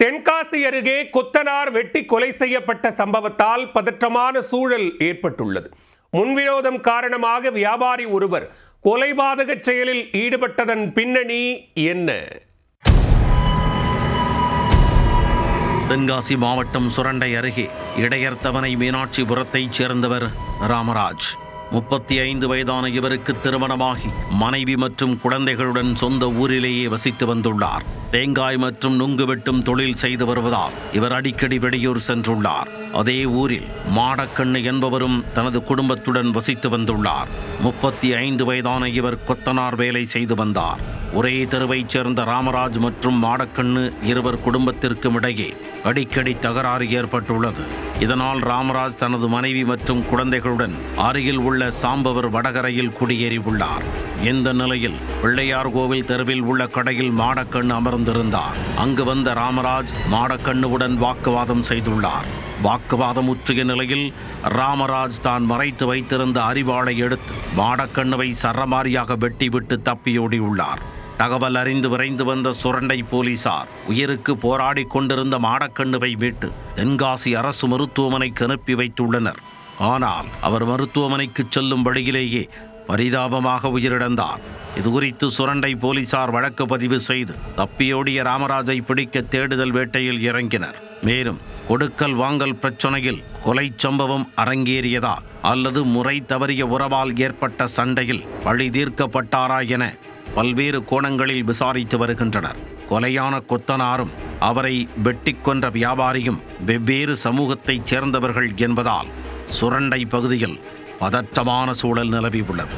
தென்காசி அருகே கொத்தனார் வெட்டி கொலை செய்யப்பட்ட சம்பவத்தால் பதற்றமான சூழல் ஏற்பட்டுள்ளது. முன்விரோதம் காரணமாக வியாபாரி ஒருவர் கொலைபாதக செயலில் ஈடுபட்டதன் பின்னணி என்ன? தென்காசி மாவட்டம் சுரண்டை அருகே இடையர்த்தவனை மீனாட்சிபுரத்தைச் சேர்ந்தவர் ராமராஜ். 35 வயதான இவருக்கு திருமணமாகி மனைவி மற்றும் குழந்தைகளுடன் சொந்த ஊரிலேயே வசித்து வந்துள்ளார். தேங்காய் மற்றும் நுங்கு வெட்டும் தொழில் செய்து வருவதால் இவர் அடிக்கடி வெளியூர் சென்றுள்ளார். அதே ஊரில் மாடக்கண்ணு என்பவரும் தனது குடும்பத்துடன் வசித்து வந்துள்ளார். 35 வயதான இவர் கொத்தனார் வேலை செய்து வந்தார். ஒரே தெருவைச் சேர்ந்த ராமராஜ் மற்றும் மாடக்கண்ணு இருவர் குடும்பத்திற்கும் இடையே அடிக்கடி தகராறு ஏற்பட்டுள்ளது. இதனால் ராமராஜ் தனது மனைவி மற்றும் குழந்தைகளுடன் அருகில் உள்ள சாம்பவர் வடகரையில் குடியேறியுள்ளார். இந்த நிலையில் பிள்ளையார் கோவில் தெருவில் உள்ள கடையில் மாடக்கண்ணு அமர்ந்திருந்தார். அங்கு வந்த ராமராஜ் மாடக்கண்ணுவுடன் வாக்குவாதம் செய்துள்ளார். வாக்குவாதம் முற்றிய நிலையில் ராமராஜ் தான் மறைத்து வைத்திருந்த அரிவாளை எடுத்து மாடக்கண்ணுவை சரமாரியாக வெட்டிவிட்டு தப்பியோடியுள்ளார். தகவல் அறிந்து விரைந்து வந்த சுரண்டை போலீசார் உயிருக்கு போராடி கொண்டிருந்த மாடக்கண்ணுவை மீட்டு தென்காசி அரசு மருத்துவமனைக்கு அனுப்பி வைத்துள்ளனர். ஆனால் அவர் மருத்துவமனைக்கு செல்லும் வழியிலேயே பரிதாபமாக உயிரிழந்தார். இதுகுறித்து சுரண்டை போலீசார் வழக்கு பதிவு செய்து தப்பியோடிய ராமராஜை பிடிக்க தேடுதல் வேட்டையில் இறங்கினர். மேலும் கொடுக்கல் வாங்கல் பிரச்சனையில் கொலை சம்பவம் அரங்கேறியதா அல்லது முறை தவறிய உறவால் ஏற்பட்ட சண்டையில் பழி தீர்க்கப்பட்டாரா என பல்வேறு கோணங்களில் விசாரித்து வருகின்றனர். கொலையான கொத்தனாரும் அவரை வெட்டி கொன்ற வியாபாரியும் வெவ்வேறு சமூகத்தைச் சேர்ந்தவர்கள் என்பதால் சுரண்டை பகுதியில் பதற்றமான சூழல் நிலவியுள்ளது.